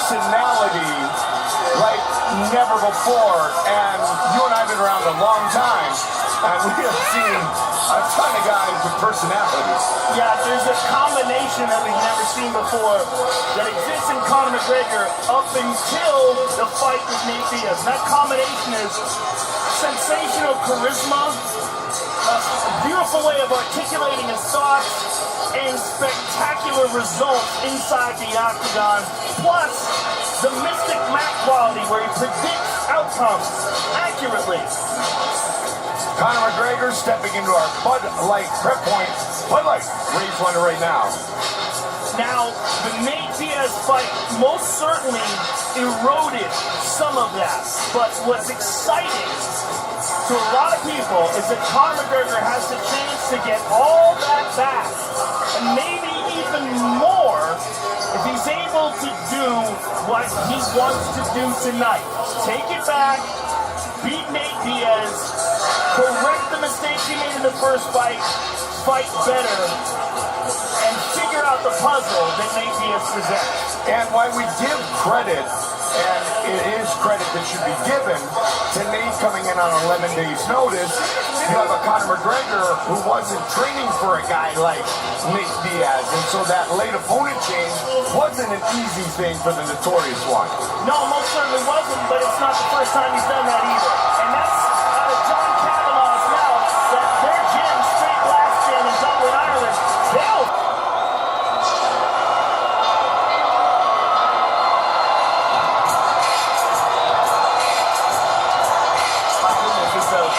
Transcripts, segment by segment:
personality like never before. And you and I have been around a long time, and we have seen a ton of guys with personalities. Yeah, there's a combination that we've never seen before that exists in Conor McGregor up until the fight with Nate Diaz. And that combination is sensational charisma, a beautiful way of articulating his thoughts, and spectacular results inside the octagon, plus the Mystic Mac quality where he predicts outcomes accurately. Conor McGregor stepping into our Bud Light prep point. Bud Light, raise one right now. Now, the Nate Diaz fight most certainly eroded some of that, but what's exciting to a lot of people is that Conor McGregor has the chance to get all that back, and maybe even more if he's able to do what he wants to do tonight. Take it back, beat Nate Diaz, correct the mistakes he made in the first fight, fight better, and figure out the puzzle that Nate Diaz presents. And why we give credit, and it is credit that should be given, to Nate coming in on 11 days notice, you have a Conor McGregor who wasn't training for a guy like Nate Diaz, and so that late opponent change wasn't an easy thing for the Notorious One. No, most certainly wasn't, but it's not the first time he's done that either. And that's out of John Kavanaugh's mouth, that their gym, Straight Glass Gym in Dublin, Ireland, they'll...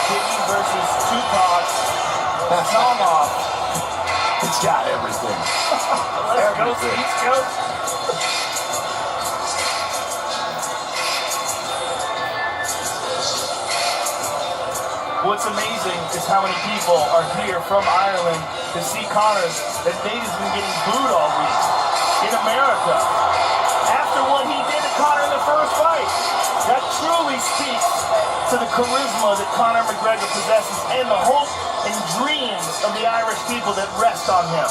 Biggie versus Tupac. Song off. It's got everything. Let's go, East Coast. What's amazing is how many people are here from Ireland to see Conor. That Nate has been getting booed all week in America after what he did to Conor in the first fight. That truly speaks to the charisma that Conor McGregor possesses and the hope and dreams of the Irish people that rest on him.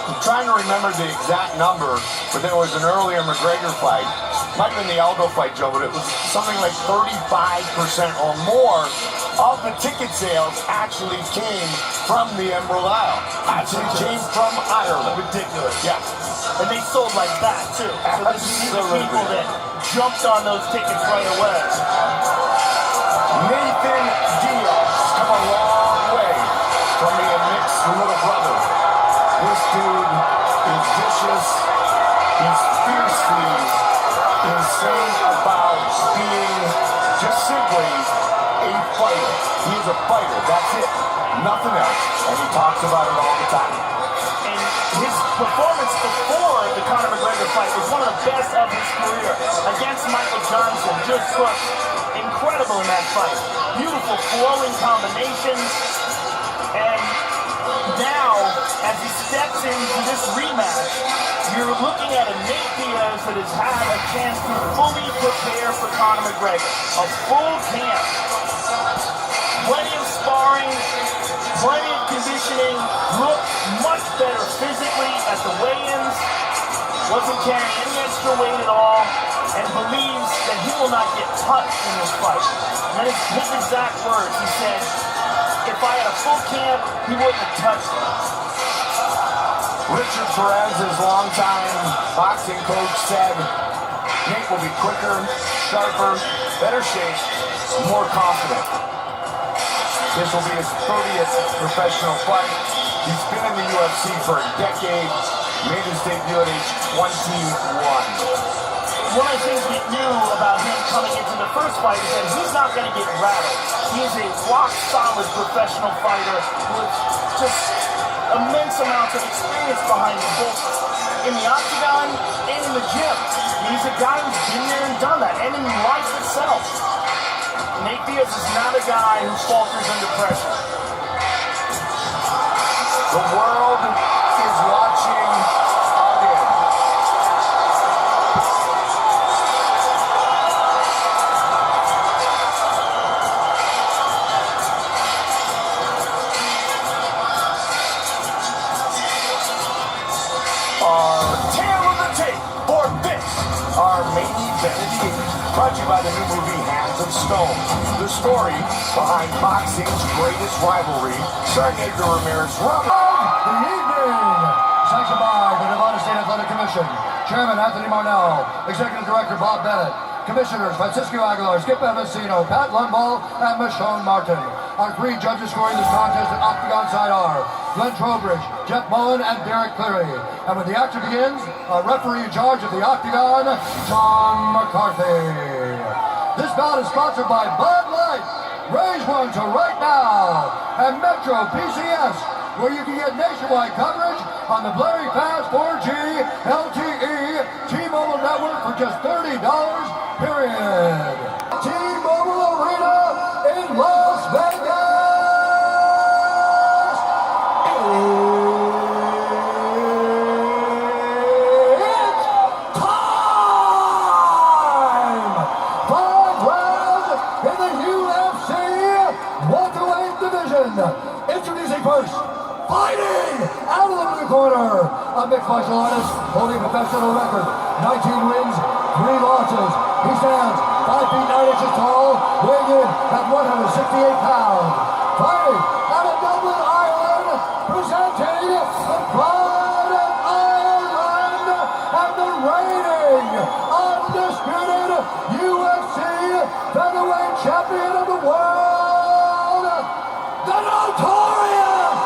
I'm trying to remember the exact number, but there was an earlier McGregor fight. Might have been the Aldo fight, Joe, but it was something like 35% or more of the ticket sales actually came from the Emerald Isle. Actually came from Ireland. Ridiculous. Yeah. And they sold like that, too. So these are people that jumped on those tickets right away. Nathan Diaz has come a long way from being Nick's little brother. This dude is vicious. He's fiercely insane about being just simply a fighter. He is a fighter. That's it. Nothing else. And he talks about it all the time. And his performance before the Conor McGregor fight was one of the best of his career against Michael Johnson. Just looked incredible in that fight. Beautiful flowing combinations. And now, as he steps into this rematch, you're looking at a Nate Diaz that has had a chance to fully prepare for Conor McGregor. A full camp. Plenty of sparring, plenty of conditioning, looked much better physically at the weigh-ins, wasn't carrying any extra weight at all, and believes that he will not get touched in this fight. And that is his exact words. He said, if I had a full camp, he wouldn't have touched me. Richard Perez, his longtime boxing coach, said Nate will be quicker, sharper, better shape, more confident. This will be his 30th professional fight. He's been in the UFC for a decade, made his debut at age 21. One of the things we knew about him coming into the first fight is that he's not going to get rattled. He is a rock-solid professional fighter with just immense amounts of experience behind him, both in the octagon and in the gym. He's a guy who's been there and done that, and in life itself. Nate Diaz is not a guy who falters under pressure. The world is watching again. Our tail of the tape for this, our main presented, brought to you by the new movie Hands of Stone. The story behind boxing's greatest rivalry, starring Edgar Ramirez. The evening, sanctioned by the Nevada State Athletic Commission. Chairman Anthony Marnell, Executive Director Bob Bennett, Commissioners Francisco Aguilar, Skip Evansino, Pat Lundvall, and Michonne Martin. Our three judges scoring this contest at Octagon side are Glenn Trowbridge, Jeff Mullen, and Derek Cleary. And when the action begins, our referee in charge of the Octagon, John McCarthy. This bout is sponsored by Bud Light, Raise One to Right Now, and Metro PCS, where you can get nationwide coverage on the very fast 4G LTE T-Mobile network for just $30, period. T-Mobile Arena in Las Vegas! It's time! 5 rounds in the UFC welterweight division. Introducing first, fighting out of the blue corner, a mixed martial artist holding a professional record, 19 wins, 3 losses. He stands 5 feet 9 inches tall, weighing in at 168 pounds. Fighting out of Dublin, Ireland, presenting the Pride of Ireland and the reigning, undisputed UFC featherweight champion of the world, the notorious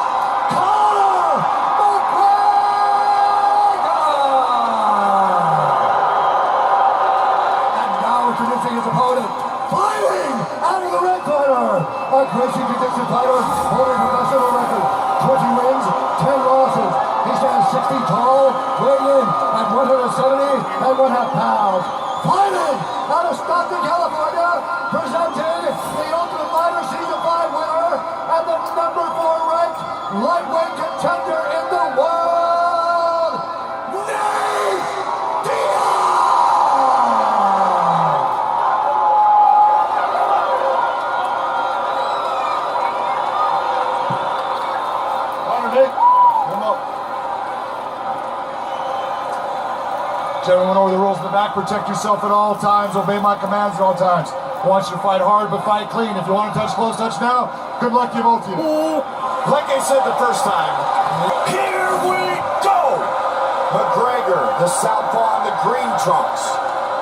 his opponent, fighting out of the red corner, a Gracie Jiu-Jitsu fighter holding a professional record, 20 wins, 10 losses. He stands 6 feet tall, weighing in at 170.5 pounds. Fighting out of Stockton, California, presenting the Ultimate Fighter Season 5 winner and the number 4 ranked lightweight contender in the world, Diaz! Everyone over the rules in the back. Protect yourself at all times. Obey my commands at all times. I want you to fight hard, but fight clean. If you want to touch close, touch now. Good luck to you both of you. Like I said the first time, here we go! McGregor, the southpaw in the green trunks.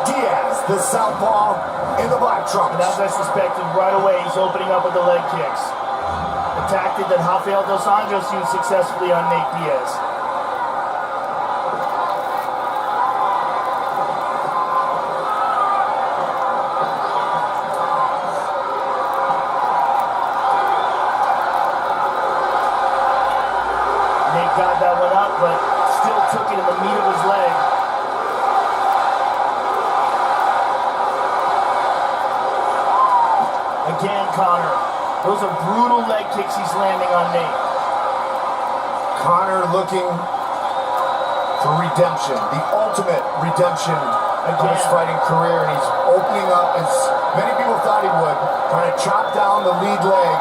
Diaz, the southpaw in the black trunks. And as I suspected, right away he's opening up with the leg kicks. A tactic that Rafael Dos Anjos used successfully on Nate Diaz. Got that one up, but still took it in the meat of his leg. Again, Connor. Those are brutal leg kicks he's landing on Nate. Connor looking for redemption, the ultimate redemption of his fighting career, and he's opening up, as many people thought he would, trying to chop down the lead leg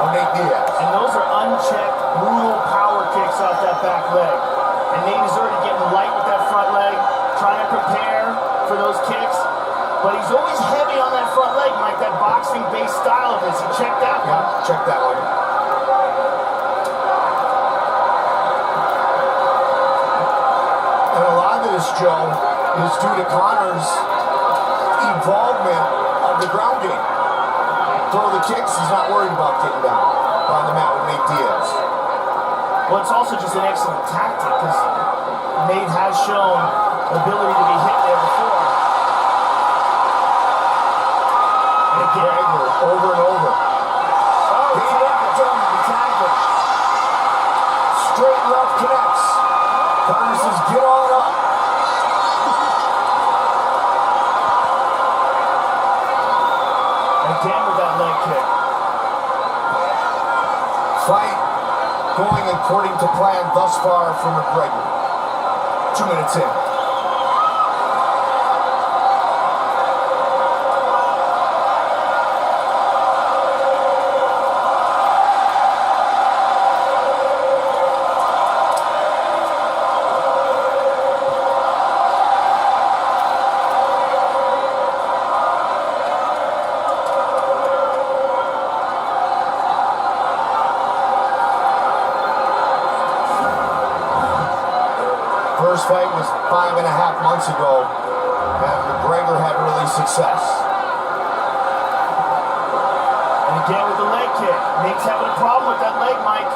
of Nate Diaz. And those are unchecked, brutal power kicks off that back leg. And Nate is already getting light with that front leg, trying to prepare for those kicks. But he's always heavy on that front leg, Mike, that boxing-based style of his. He checked that one. Yeah, check that one. And a lot of this, Joe, is due to Connor's involvement of the ground game. Throw the kicks, he's not worried about getting down on the mat with Nate Diaz. Well, it's also just an excellent tactic because Nate has shown the ability to be hit there before. And again, over and over. Oh, he tagged him. Straight left connects. Connor says, get on up. Again with that leg kick. Fight going according to plan thus far for McGregor. 2 minutes in. first fight was 5.5 months ago, and McGregor had early success. And again with the leg kick. Nate's having a problem with that leg, Mike.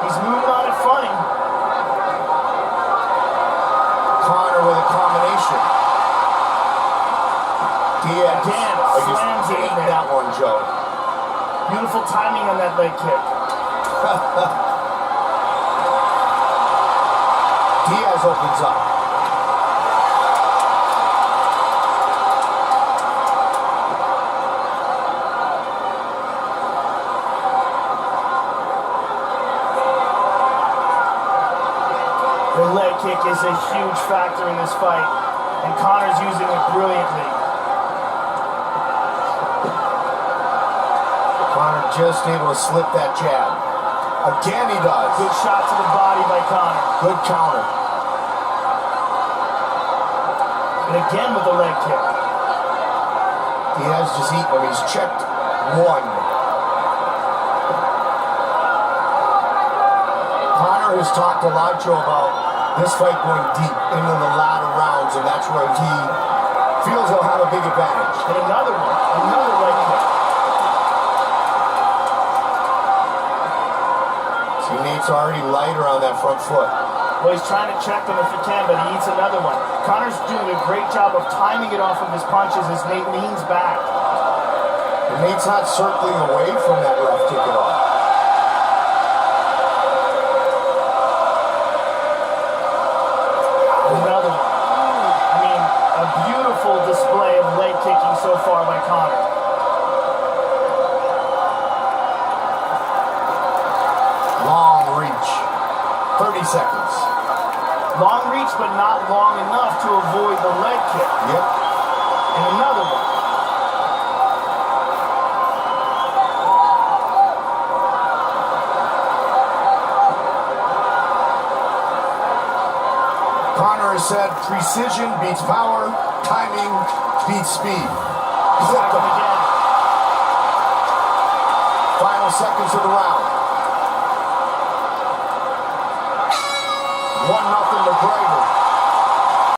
He's moving on it funny. Conor with a combination. Diaz Again, slams it in there. that one, Joe. Beautiful timing on that leg kick. Diaz opens up. The leg kick is a huge factor in this fight, and Conor's using it brilliantly. Conor just able to slip that jab. Again he does. Good shot to the body by Conor. Good counter. And again with the leg kick. Diaz just eating him. He's checked one. Conor has talked a lot, Joe, about this fight going deep into the latter rounds, and that's where he feels he'll have a big advantage. And another one. Another leg kick. Teammates already lighter on that front foot. Well, he's trying to check them if he can, but he eats another one. Conor's doing a great job of timing it off of his punches as Nate leans back. And Nate's not circling away from that left kick at all. Another one. I mean, a beautiful display of leg kicking so far by Conor. Long reach. 30 seconds. Long reach, but not long enough to avoid the leg kick. Yep. And another one. Conor has said precision beats power, timing beats speed. Clipped him. Again. Final seconds of the round.